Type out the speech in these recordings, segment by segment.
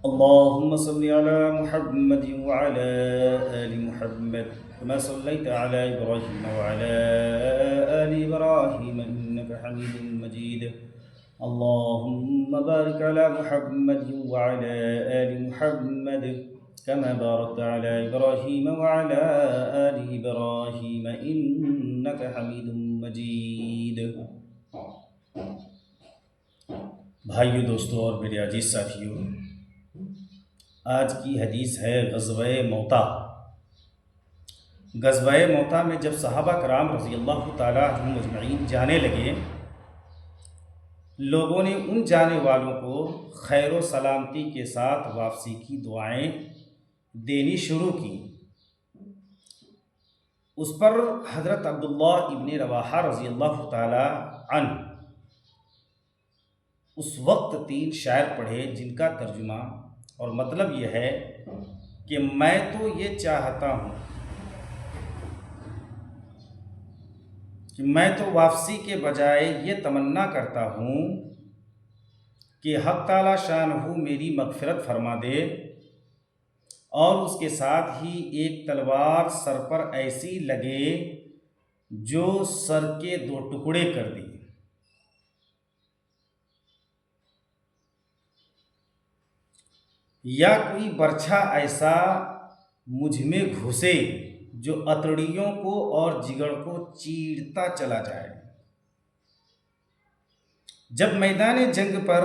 اللهم صل على محمد وعلى آل محمد كما صليت على إبراهيم وعلى آل إبراهيم إنك حميد مجيد. اللهم بارك على محمد وعلى آل محمد كما باركت على إبراهيم وعلى آل إبراهيم إنك حميد مجيد. بھائیو، دوستو اور میرے عزیز ساتھیو، آج کی حدیث ہے غزوہ موتا. غزوہ موتا میں جب صحابہ کرام رضی اللہ تعالیٰ عنہم مجمعین جانے لگے، لوگوں نے ان جانے والوں کو خیر و سلامتی کے ساتھ واپسی کی دعائیں دینی شروع کی. اس پر حضرت عبداللہ ابن رواحہ رضی اللہ تعالیٰ عنہ اس وقت 3 شعر پڑھے، جن کا ترجمہ اور مطلب یہ ہے کہ میں تو یہ چاہتا ہوں کہ میں تو واپسی کے بجائے یہ تمنا کرتا ہوں کہ حق تعالی شانہ میری مغفرت فرما دے، اور اس کے ساتھ ہی ایک تلوار سر پر ایسی لگے جو سر کے 2 ٹکڑے کر دی، یا کوئی برچھا ایسا مجھ میں گھسے جو اتڑیوں کو اور جگر کو چیرتا چلا جائے. جب میدان جنگ پر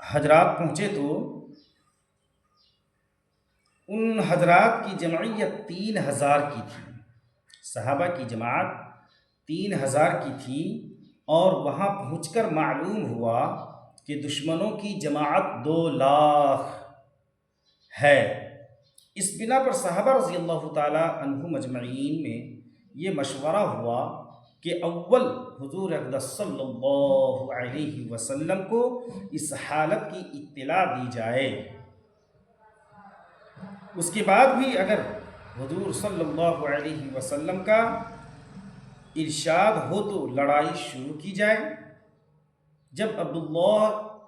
حضرات پہنچے تو ان حضرات کی جمعیت 3000 کی تھی. صحابہ کی جماعت 3000 کی تھی، اور وہاں پہنچ کر معلوم ہوا کہ دشمنوں کی جماعت 2 لاکھ ہے. اس بنا پر صحابہ رضی اللہ تعالی عنہ مجمعین میں یہ مشورہ ہوا کہ اول حضور اقدس صلی اللہ علیہ وسلم کو اس حالت کی اطلاع دی جائے. اس کے بعد بھی اگر حضور صلی اللہ علیہ وسلم کا ارشاد ہو تو لڑائی شروع کی جائے. جب عبداللہ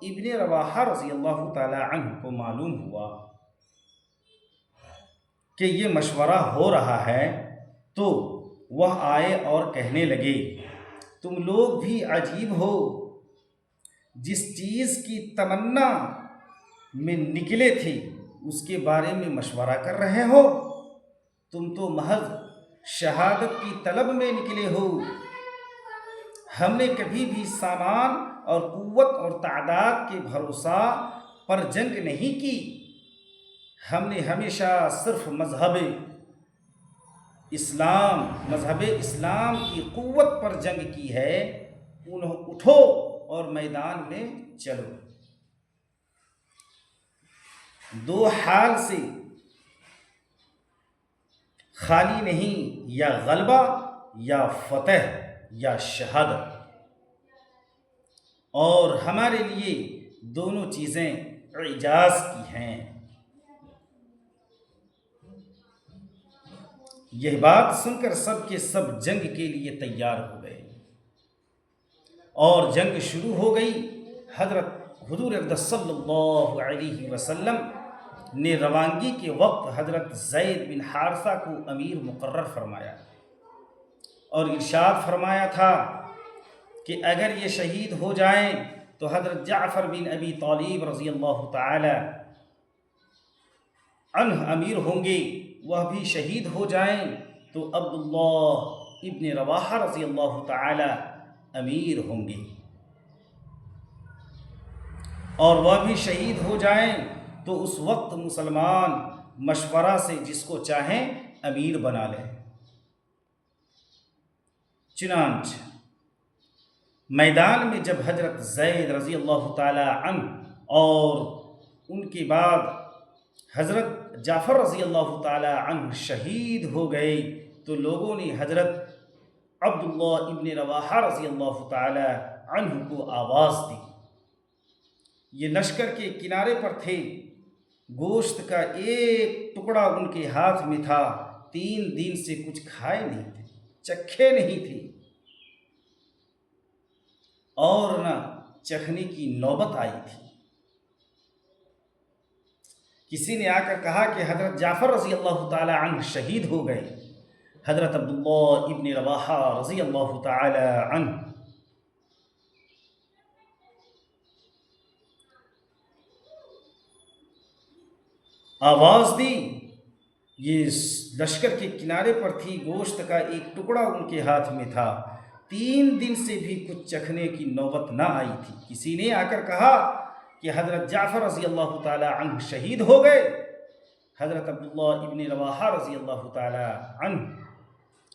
ابن رواحہ رضی اللہ تعالی عنہ کو معلوم ہوا کہ یہ مشورہ ہو رہا ہے تو وہ آئے اور کہنے لگے، تم لوگ بھی عجیب ہو، جس چیز کی تمنا میں نکلے تھے اس کے بارے میں مشورہ کر رہے ہو. تم تو محض شہادت کی طلب میں نکلے ہو. ہم نے کبھی بھی سامان اور قوت اور تعداد کے بھروسہ پر جنگ نہیں کی. ہم نے ہمیشہ صرف مذہب اسلام کی قوت پر جنگ کی ہے. اٹھو اور میدان میں چلو. 2 حال سے خالی نہیں، یا غلبہ یا فتح یا شہادت، اور ہمارے لیے دونوں چیزیں اعجاز کی ہیں. یہ بات سن کر سب کے سب جنگ کے لیے تیار ہو گئے، اور جنگ شروع ہو گئی. حضور اقدس صلی اللہ علیہ وسلم نے روانگی کے وقت حضرت زید بن حارثہ کو امیر مقرر فرمایا، اور ارشاد فرمایا تھا کہ اگر یہ شہید ہو جائیں تو حضرت جعفر بن ابی طالب رضی اللہ تعالی عنہ امیر ہوں گے. وہ بھی شہید ہو جائیں تو عبداللہ ابن رواحہ رضی اللہ تعالی امیر ہوں گے، اور وہ بھی شہید ہو جائیں تو اس وقت مسلمان مشورہ سے جس کو چاہیں امیر بنا لیں. چنانچہ میدان میں جب حضرت زید رضی اللہ تعالی عنہ اور ان کے بعد حضرت جعفر رضی اللہ تعالی عنہ شہید ہو گئے تو لوگوں نے حضرت عبداللہ ابن رواحہ رضی اللہ تعالی عنہ کو آواز دی. یہ لشکر کے کنارے پر تھے، گوشت کا ایک ٹکڑا ان کے ہاتھ میں تھا. 3 دن سے کچھ کھائے نہیں تھے، چکھے نہیں تھے، اور نہ چکھنے کی نوبت آئی تھی. کسی نے آ کر کہا کہ حضرت جعفر رضی اللہ تعالی عنہ شہید ہو گئے. حضرت عبداللہ ابن رواحہ رضی اللہ تعالی عنہ آواز دی. یہ لشکر کے کنارے پر تھی، گوشت کا ایک ٹکڑا ان کے ہاتھ میں تھا. 3 دن سے بھی کچھ چکھنے کی نوبت نہ آئی تھی. کسی نے آ کر کہا کہ حضرت جعفر رضی اللہ تعالی عنہ شہید ہو گئے. حضرت عبداللہ ابن رواحہ رضی اللہ تعالی عنہ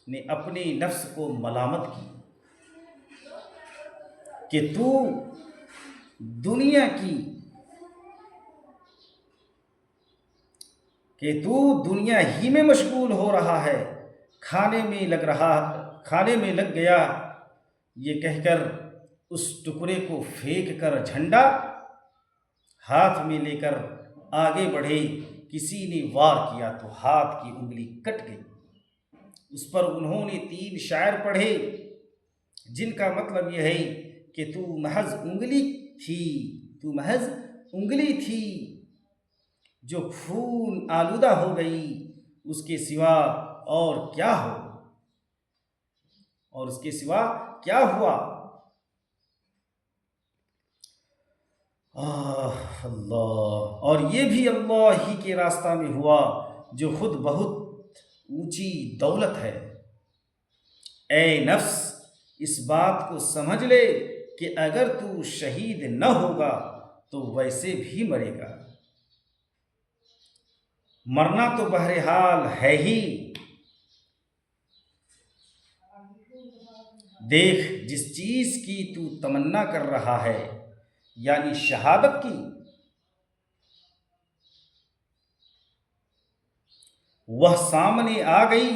نے اپنے نفس کو ملامت کی کہ تو دنیا ہی میں مشغول ہو رہا ہے، کھانے میں لگ گیا. یہ کہہ کر اس ٹکڑے کو پھینک کر جھنڈا ہاتھ میں لے کر آگے بڑھے. کسی نے وار کیا تو ہاتھ کی انگلی کٹ گئی. اس پر انہوں نے 3 شعر پڑھے جن کا مطلب یہ ہے کہ تو محض انگلی تھی جو خون آلودہ ہو گئی، اس کے سوا کیا ہوا. اللہ، اور یہ بھی اللہ ہی کے راستہ میں ہوا جو خود بہت اونچی دولت ہے. اے نفس، اس بات کو سمجھ لے کہ اگر تو شہید نہ ہوگا تو ویسے بھی مرے گا. مرنا تو بہرحال ہے ہی. دیکھ، جس چیز کی تو تمنا کر رہا ہے، یعنی شہادت کی، وہ سامنے آ گئی.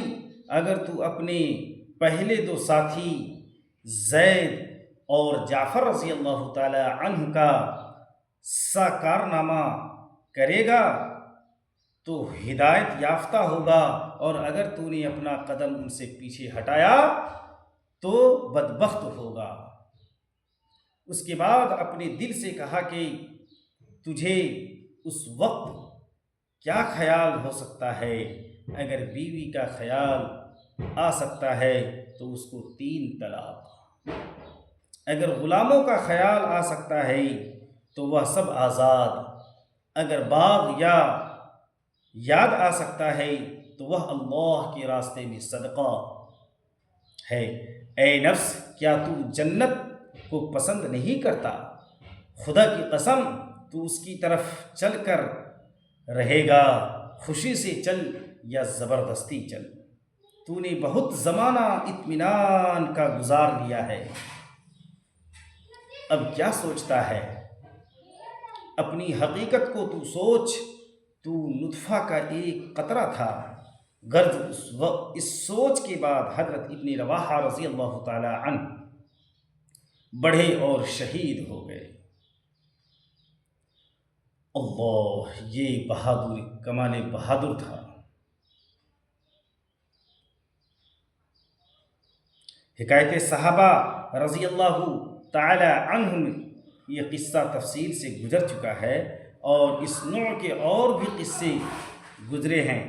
اگر تو اپنے پہلے 2 ساتھی زید اور جعفر رضی اللہ تعالی عنہ کا سا کارنامہ کرے گا تو ہدایت یافتہ ہوگا، اور اگر تو نے اپنا قدم ان سے پیچھے ہٹایا تو بدبخت ہوگا. اس کے بعد اپنے دل سے کہا کہ تجھے اس وقت کیا خیال ہو سکتا ہے؟ اگر بیوی کا خیال آ سکتا ہے تو اس کو 3 طلاق. اگر غلاموں کا خیال آ سکتا ہے تو وہ سب آزاد. اگر باغ یا یاد آ سکتا ہے تو وہ اللہ کے راستے میں صدقہ ہے. اے نفس، کیا تو جنت کو پسند نہیں کرتا؟ خدا کی قسم، تو اس کی طرف چل کر رہے گا. خوشی سے چل یا زبردستی چل. تو نے بہت زمانہ اطمینان کا گزار لیا ہے، اب کیا سوچتا ہے؟ اپنی حقیقت کو تو سوچ. تو نطفہ کا ایک قطرہ تھا. غرض اس سوچ کے بعد حضرت ابن رواحہ رضی اللہ تعالی عنہ بڑھے اور شہید ہو گئے. اللہ، یہ کمال بہادر تھا. حکایت صحابہ رضی اللہ تعالی عنہ میں یہ قصہ تفصیل سے گزر چکا ہے، اور اس نوع کے اور بھی قصے گزرے ہیں.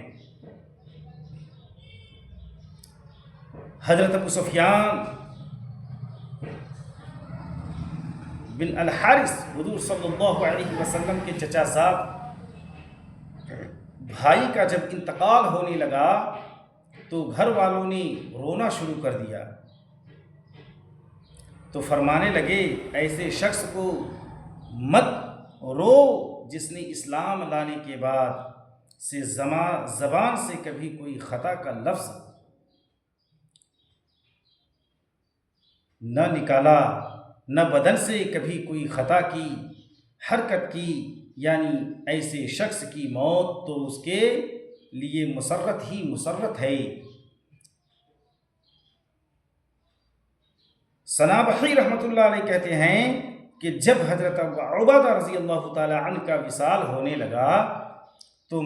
حضرت ابو سفیان بن الحارث حضور صلی اللہ علیہ وسلم کے چچا زاد بھائی کا جب انتقال ہونے لگا تو گھر والوں نے رونا شروع کر دیا. تو فرمانے لگے، ایسے شخص کو مت رو جس نے اسلام لانے کے بعد سے زبان سے کبھی کوئی خطا کا لفظ نہ نکالا، نہ بدن سے کبھی کوئی خطا کی حرکت کی. یعنی ایسے شخص کی موت تو اس کے لیے مسرت ہی مسرت ہے. صنابحی رحمۃ اللہ علیہ کہتے ہیں کہ جب حضرت ابو عبیدہ رضی اللہ تعالی عنہ کا وصال ہونے لگا تو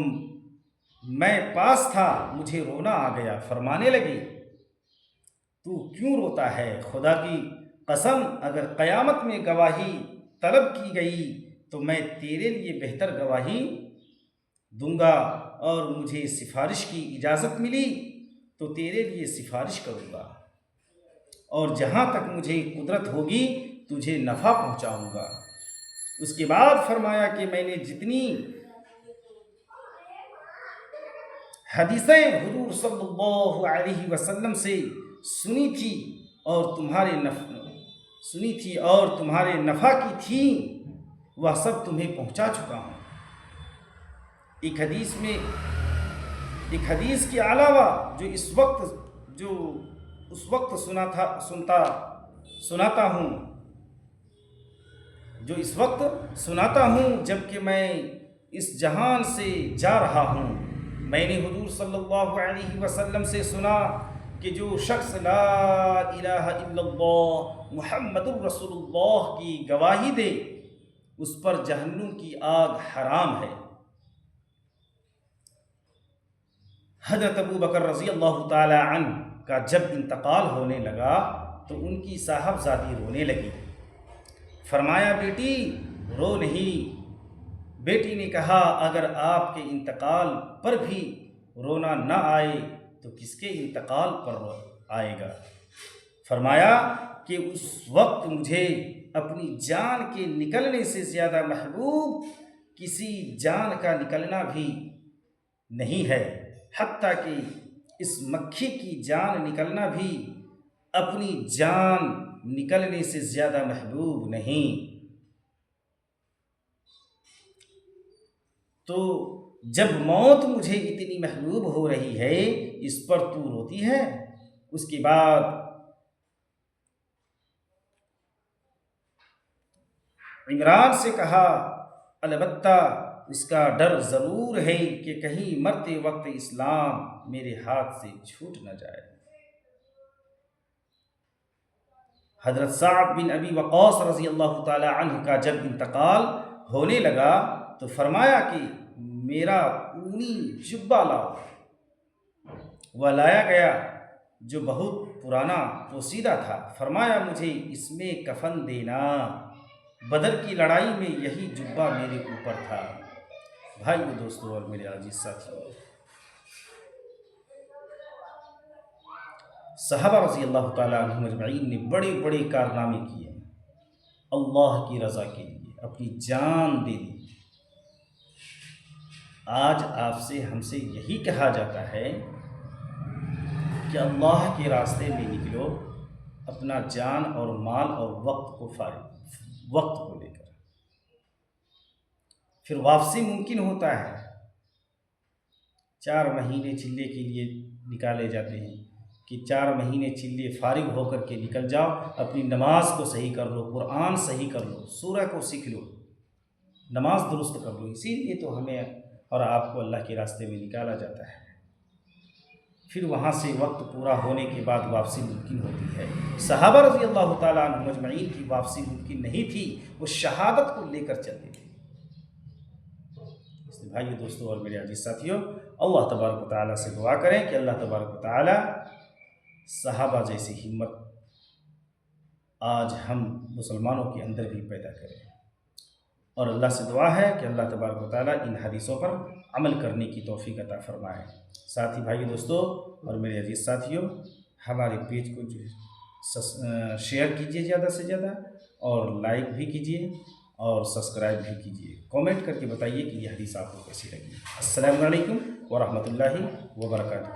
میں پاس تھا، مجھے رونا آ گیا. فرمانے لگے، تو کیوں روتا ہے؟ خدا کی قسم، اگر قیامت میں گواہی طلب کی گئی تو میں تیرے لیے بہتر گواہی دوں گا اور مجھے سفارش کی اجازت ملی تو تیرے لیے سفارش کروں گا، اور جہاں تک مجھے قدرت ہوگی تجھے نفع پہنچاؤں گا۔ اس کے بعد فرمایا کہ میں نے جتنی حدیثیں حضور صلی اللہ علیہ وسلم سے سنی تھی اور تمہارے نفع کی تھیں، وہ سب تمہیں پہنچا چکا ہوں۔ ایک حدیث کے علاوہ جو اس وقت سناتا ہوں جب کہ میں اس جہان سے جا رہا ہوں۔ میں نے حضور صلی اللہ علیہ وسلم سے سنا کہ جو شخص لا الہ الا اللہ محمد الرسول اللہ کی گواہی دے اس پر جہنم کی آگ حرام ہے۔ حضرت ابو بکر رضی اللہ تعالی عنہ کا جب انتقال ہونے لگا تو ان کی صاحبزادی رونے لگی۔ فرمایا بیٹی رو نہیں۔ بیٹی نے کہا اگر آپ کے انتقال پر بھی رونا نہ آئے تو کس کے انتقال پر آئے گا؟ فرمایا کہ اس وقت مجھے اپنی جان کے نکلنے سے زیادہ محبوب کسی جان کا نکلنا بھی نہیں ہے، حتیٰ کہ اس مکھی کی جان نکلنا بھی اپنی جان نکلنے سے زیادہ محبوب نہیں۔ تو جب موت مجھے اتنی محبوب ہو رہی ہے اس پر تو روتی ہے؟ اس کے بعد عمران سے کہا البتہ اس کا ڈر ضرور ہے کہ کہیں مرتے وقت اسلام میرے ہاتھ سے چھوٹ نہ جائے۔ حضرت سعد بن ابی وقاص رضی اللہ تعالی عنہ کا جب انتقال ہونے لگا تو فرمایا کہ میرا اونی جبہ لاؤ۔ وہ لایا گیا جو بہت پرانا پوسیدہ تھا۔ فرمایا مجھے اس میں کفن دینا، بدر کی لڑائی میں یہی جبہ میرے اوپر تھا۔ بھائیو دوستو اور میرے عزیز ساتھیو، صحابہ رضی اللہ تعالیٰ عنہم اجمعین نے بڑے بڑے کارنامے کیے، اللہ کی رضا کے لیے اپنی جان دے دی۔ آج آپ سے ہم سے یہی کہا جاتا ہے کہ اللہ کے راستے میں نکلو، اپنا جان اور مال اور وقت کو لے کر، پھر واپسی ممکن ہوتا ہے۔ 4 مہینے چلے کے لیے نکالے جاتے ہیں کہ 4 مہینے چلے فارغ ہو کر کے نکل جاؤ، اپنی نماز کو صحیح کر لو، قرآن صحیح کر لو، سورہ کو سیکھ لو، نماز درست کر لو۔ اسی لیے تو ہمیں اور آپ کو اللہ کے راستے میں نکالا جاتا ہے۔ پھر وہاں سے وقت پورا ہونے کے بعد واپسی ممکن ہوتی ہے۔ صحابہ رضی اللہ تعالیٰ عنہم اجمعین کی واپسی ممکن نہیں تھی، وہ شہادت کو لے کر چلتے تھے۔ اس لیے بھائیو دوستو اور میرے عزیز ساتھیو، اللہ تبارک و تعالیٰ سے دعا کریں کہ اللہ تبارک و تعالیٰ صحابہ جیسی ہمت آج ہم مسلمانوں کے اندر بھی پیدا کریں، اور اللہ سے دعا ہے کہ اللہ تبارک و تعالیٰ ان حدیثوں پر عمل کرنے کی توفیق عطا فرمائے۔ ساتھ ہی بھائی دوستو اور میرے عزیز ساتھیوں، ہمارے پیج کو جو شیئر کیجیے زیادہ سے زیادہ، اور لائک بھی کیجیے اور سبسکرائب بھی کیجیے، کومنٹ کر کے بتائیے کہ یہ حدیث آپ کو کیسی لگی۔ السلام علیکم ورحمۃ اللہ وبرکاتہ۔